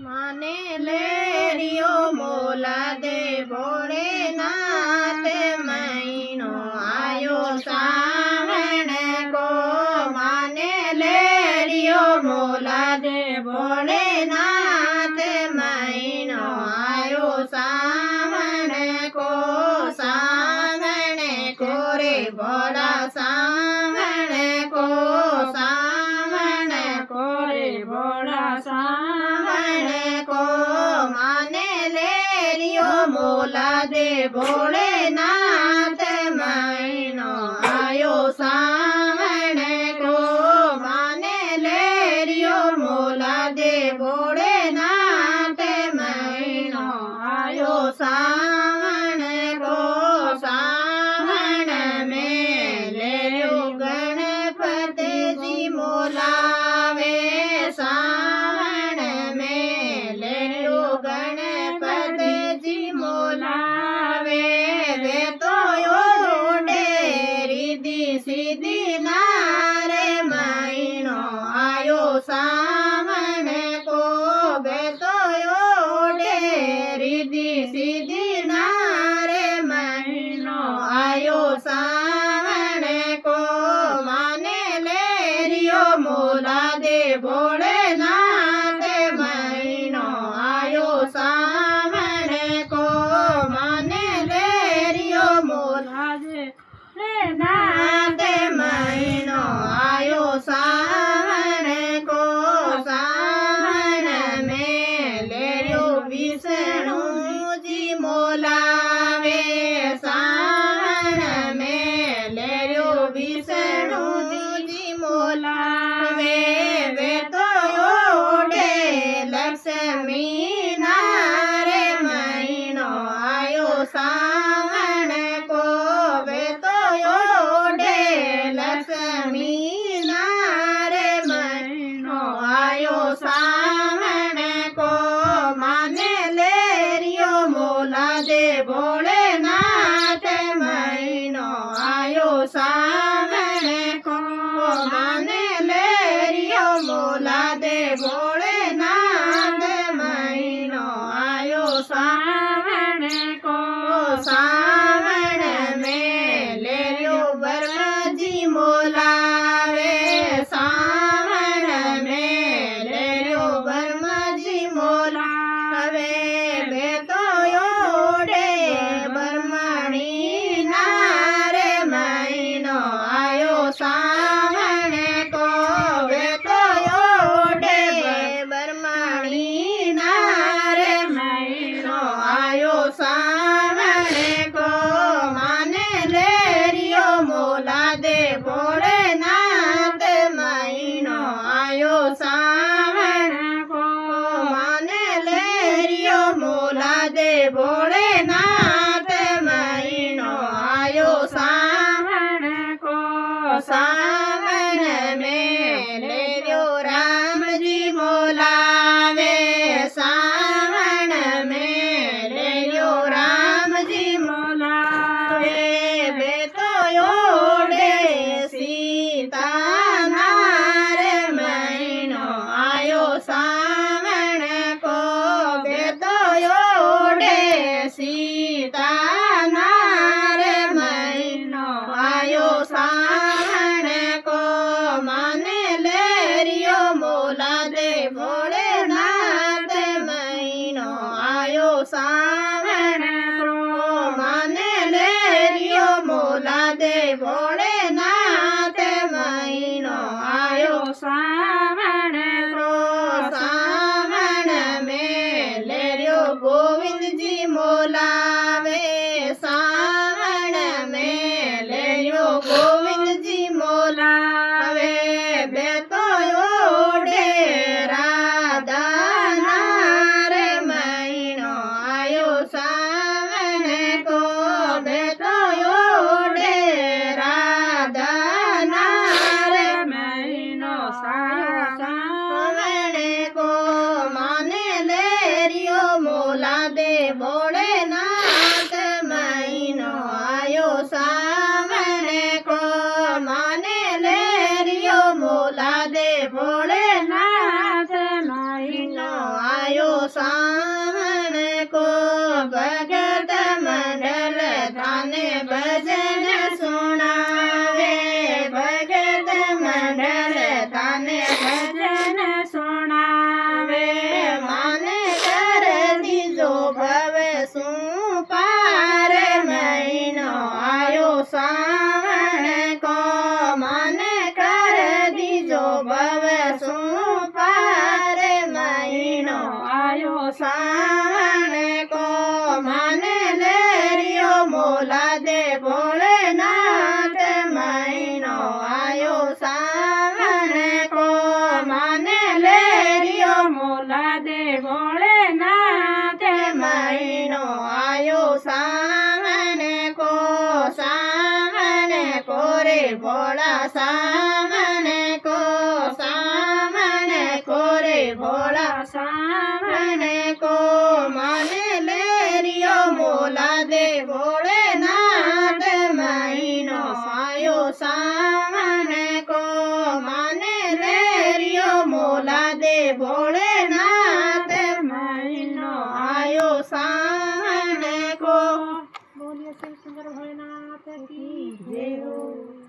माने लेरियो मोला दे भोलेनाथ महीनो आयो सावण को। माने लेरियो मोला दे भोलेनाथ महीनो आयो सावण को। सावण को रे भोला सावण को। सावण को रे भोला सावण को। माने लेरियो मोला दे भोलेनाथ महीनो आयो सावण को। माने लेरियो मोला दे भोलेनाथ महीनो आयो सावण को। सावण में लेयो गणपति जी मोलावे। सावण में लेयो गणपति जी मोलावे। वे तो ओडे रिद्धि सिद्धि नारे महीनो आयो सावण को। वे तो ओडे रिद्धि सिद्धि नारे महीनो आयो सावण को। माने लेरियो मोला दे भोलेनाथ महीनो आयो सावण को। माने लेरियो मोला दे भोलेनाथ महीनो आयो सावण को। सावण में लेरियो विष्णु जी मोलावे। सावण में लेरियो विष्णु जी मोलावे। वे तो ओडे लक्ष्मी नारे महीनो आयो सावण को। वे तो ओडे लक्ष्मी नारे महीनो आयो सावण को। माने लेरियो मोला दे भोलेनाथ महीनो आयो सावण को। माने लेरियो मोला दे भोलेनाथ महीनो आयो सावण को। सावण में लेरियो ब्रह्मा जी मोलावे। सावण में लेरियो ब्रह्मा जी मोलावे। वे तो ओडे ब्रह्मणी नारे महीनो आयो सावण को। वे तो ओडे ब्रह्मणी नारे महीनो आयो सावण को। माने लेरियो मोला दे भोलेनाथ महीनो आयो सावण को। माने लेरियो मोला दे भोलेनाथ महीनो आयो सावण को। सावण में लेरियो राम जी मोलावे। सावण में लेरियो राम जी मोलावे। वे तो ओडे सीता नारे महीनो आयो सावण को। वे तो ओडे सीता नारे महीनो आयो सावण को। माने लेरियो मोला दे भोलेनाथ महीनो आयो सावण को। माने लेरियो मोला दे भोलेनाथ महीनो आयो सावण को। सावण में लेरियो गोविंद जी मोलावे। सावण में लेरियो गोविंद जी मोलावे। वे तो ओडे राधा नारे महीनो आयो सावन को माने लेरियो मोला दे भोलेनाथ महीनो आयो सावन को माने लेरियो मोला दे भोलेनाथ महीनो आयो सावन को रे भोला सावन को रे भोला सावन को माने लेरियो मोला दे भोलेनाथ महीनो आयो सावन को माने लेरियो मोला दे भोलेनाथ महीनो आयो सावन को। बोलिए शिव सुंदर भोलेनाथ की जय हो।